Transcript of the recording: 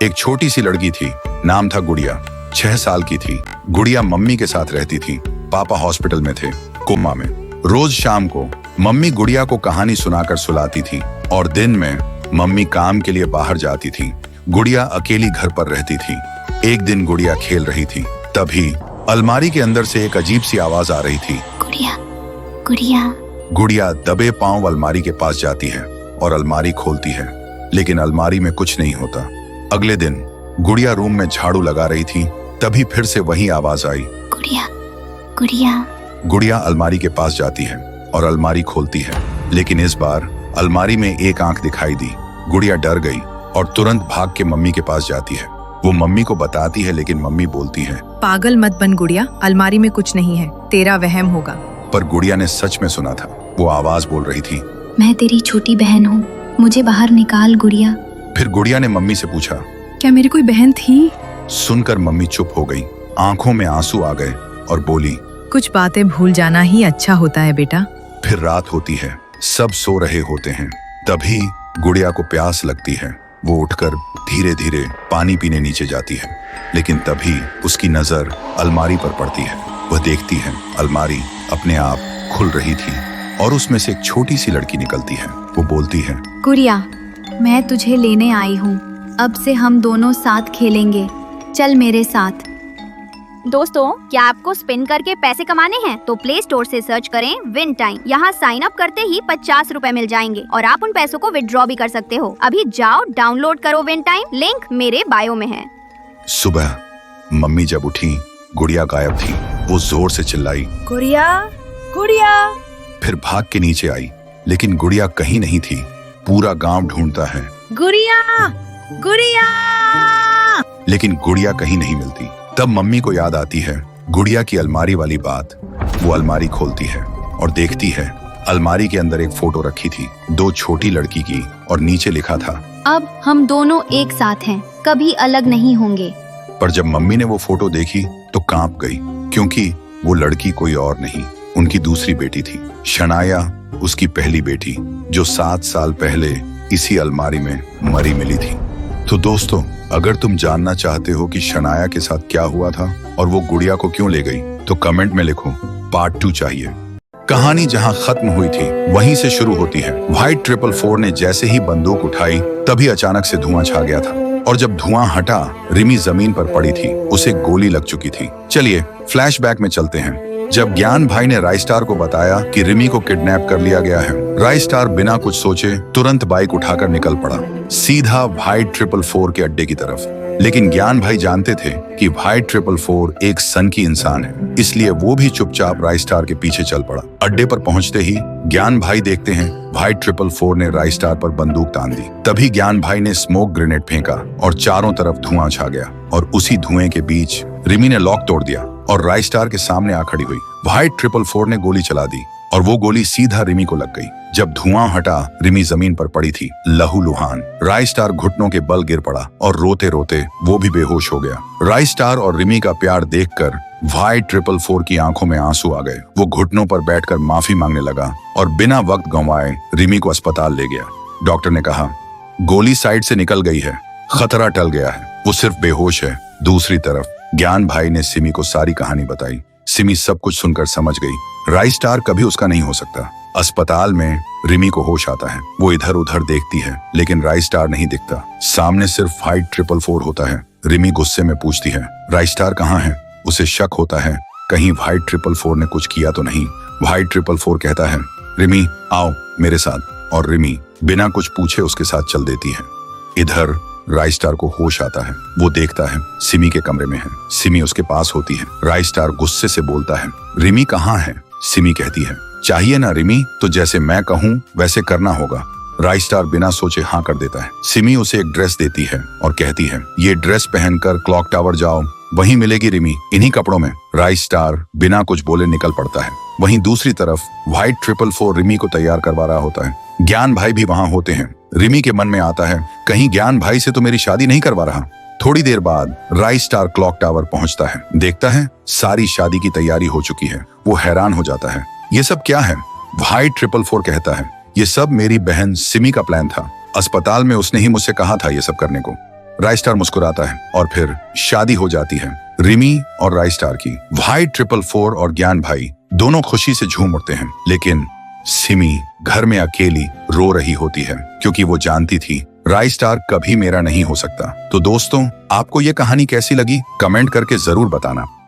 एक छोटी सी लड़की थी, नाम था गुड़िया। 6 साल की थी। गुड़िया मम्मी के साथ रहती थी। पापा हॉस्पिटल में थे, कोमा में। रोज शाम को मम्मी गुड़िया को कहानी सुनाकर सुलाती थी और दिन में मम्मी काम के लिए बाहर जाती थी। गुड़िया अकेली घर पर रहती थी। एक दिन गुड़िया खेल रही थी, तभी अलमारी के अंदर से एक अजीब सी आवाज आ रही थी। गुड़िया, गुड़िया। गुड़िया दबे पांव अलमारी के पास जाती है और अलमारी खोलती है, लेकिन अलमारी में कुछ नहीं होता। अगले दिन गुड़िया रूम में झाड़ू लगा रही थी, तभी फिर से वही आवाज आई। गुड़िया, गुड़िया। गुड़िया अलमारी के पास जाती है और अलमारी खोलती है, लेकिन इस बार अलमारी में एक आंख दिखाई दी। गुड़िया डर गई और तुरंत भाग के मम्मी के पास जाती है। वो मम्मी को बताती है, लेकिन मम्मी बोलती है, पागल मत बन गुड़िया, अलमारी में कुछ नहीं है, तेरा वहम होगा। पर गुड़िया ने सच में सुना था। वो आवाज बोल रही थी, मैं तेरी छोटी बहन हूँ, मुझे बाहर निकाल गुड़िया। फिर गुड़िया ने मम्मी से पूछा, क्या मेरी कोई बहन थी? सुनकर मम्मी चुप हो गई। आंखों में आंसू आ गए और बोली, कुछ बातें भूल जाना ही अच्छा होता है बेटा। फिर रात होती है, सब सो रहे होते हैं। तभी गुड़िया को प्यास लगती है। वो उठकर धीरे धीरे पानी पीने नीचे जाती है, लेकिन तभी उसकी नजर अलमारी पर पड़ती है। वह देखती है अलमारी अपने आप खुल रही थी और उसमें से एक छोटी सी लड़की निकलती है। वो बोलती है, गुड़िया, मैं तुझे लेने आई हूँ। अब से हम दोनों साथ खेलेंगे, चल मेरे साथ। दोस्तों, क्या आपको स्पिन करके पैसे कमाने हैं? तो प्ले स्टोर से सर्च करें विन टाइम। यहाँ साइन अप करते ही 50 रुपए मिल जाएंगे और आप उन पैसों को विड्रॉ भी कर सकते हो। अभी जाओ डाउनलोड करो विन टाइम, लिंक मेरे बायो में है। सुबह मम्मी जब उठी, गुड़िया गायब थी। वो जोर से चिल्लाई, गुड़िया, गुड़िया। फिर भाग के नीचे आई, लेकिन गुड़िया कहीं नहीं थी। पूरा गांव ढूंढता है, गुड़िया, गुड़िया। लेकिन गुड़िया कहीं नहीं मिलती। तब मम्मी को याद आती है गुड़िया की अलमारी वाली बात। वो अलमारी खोलती है और देखती है अलमारी के अंदर एक फोटो रखी थी, 2 छोटी लड़की की, और नीचे लिखा था, अब हम दोनों एक साथ हैं, कभी अलग नहीं होंगे। पर जब मम्मी ने वो फोटो देखी तो कांप गई, क्योंकि वो लड़की कोई और नहीं, उनकी दूसरी बेटी थी, शनाया, उसकी पहली बेटी, जो 7 साल पहले इसी अलमारी में मरी मिली थी। तो दोस्तों, अगर तुम जानना चाहते हो कि शनाया के साथ क्या हुआ था और वो गुड़िया को क्यों ले गई, तो कमेंट में लिखो पार्ट 2 चाहिए। कहानी जहां खत्म हुई थी वहीं से शुरू होती है। व्हाइट 444 ने जैसे ही बंदूक उठाई, तभी अचानक से धुआं छा गया था, और जब धुआं हटा, रिमी जमीन पर पड़ी थी, उसे गोली लग चुकी थी। चलिए फ्लैशबैक में चलते हैं। जब ज्ञान भाई ने राइस्टार को बताया कि रिमी को किडनैप कर लिया गया है, राइस्टार बिना कुछ सोचे तुरंत बाइक उठाकर निकल पड़ा, सीधा व्हाइट 444 के अड्डे की तरफ। लेकिन ज्ञान भाई जानते थे कि व्हाइट 444 एक सनकी इंसान है, इसलिए वो भी चुपचाप राइस्टार के पीछे चल पड़ा। अड्डे पर पहुंचते ही ज्ञान भाई देखते हैं व्हाइट 444 ने राइस्टार पर बंदूक तान दी। तभी ज्ञान भाई ने स्मोक ग्रेनेड फेंका और चारों तरफ धुआं छा गया, और उसी धुएं के बीच रिमी ने लॉक तोड़ दिया और राइस्टार के सामने आ खड़ी हुई। व्हाइट 444 ने गोली चला दी और वो गोली सीधा रिमी को लग गई। जब धुआं हटा, रिमी जमीन पर पड़ी थी, लहूलुहान। राइस्टार घुटनों के बल गिर पड़ा और रोते रोते वो भी बेहोश हो गया। राइस्टार और रिमी का प्यार देखकर व्हाइट 444 की आंखों में आंसू आ गए। वो घुटनों पर बैठकर माफी मांगने लगा और बिना वक्त गंवाए रिमी को अस्पताल ले गया। डॉक्टर ने कहा, गोली साइड से निकल गई है, खतरा टल गया है, वो सिर्फ बेहोश है। दूसरी तरफ ज्ञान भाई ने सिमी को सारी कहानी बताई। सिमी सब कुछ सुनकर समझ गई राइस्टार कभी उसका नहीं हो सकता। अस्पताल में रिमी को होश आता है। वो इधर उधर देखती है, लेकिन राइस्टार नहीं दिखता। सामने सिर्फ व्हाइट 444 होता है। रिमी गुस्से में पूछती है, राइस्टार कहाँ है? उसे शक होता है कहीं व्हाइट 444 ने कुछ किया तो नहीं। व्हाइट 444 कहता है, रिमी आओ मेरे साथ, और रिमी बिना कुछ पूछे उसके साथ चल देती है। इधर राइस्टार को होश आता है। वो देखता है सिमी के कमरे में है। सिमी उसके पास होती है। राइस्टार गुस्से से बोलता है, रिमी कहाँ है? सिमी कहती है, चाहिए ना रिमी, तो जैसे मैं कहूँ वैसे करना होगा। राइस्टार बिना सोचे हाँ कर देता है। सिमी उसे एक ड्रेस देती है और कहती है, ये ड्रेस पहनकर क्लॉक टावर जाओ, वहीं मिलेगी रिमी, इन्हीं कपड़ों में। राइस्टार बिना कुछ बोले निकल पड़ता है। वहीं दूसरी तरफ व्हाइट 444 रिमी को तैयार करवा रहा होता है। ज्ञान भाई भी वहां होते हैं। रिमी के मन में आता है, कहीं ज्ञान भाई से तो मेरी शादी नहीं करवा रहा। थोड़ी देर बाद राइस्टार क्लॉक टावर पहुंचता है। देखता है सारी शादी की तैयारी हो चुकी है। वो हैरान हो जाता है, ये सब क्या है? व्हाइट 444 कहता है, ये सब मेरी बहन सिमी का प्लान था। अस्पताल में उसने ही मुझसे कहा था ये सब करने को। रायस्टार मुस्कुराता है और फिर शादी हो जाती है रिमी और रायस्टार की। भाई 444 और ज्ञान भाई दोनों खुशी से झूम उठते हैं, लेकिन सिमी घर में अकेली रो रही होती है क्योंकि वो जानती थी रायस्टार कभी मेरा नहीं हो सकता। तो दोस्तों, आपको ये कहानी कैसी लगी कमेंट करके जरूर बताना।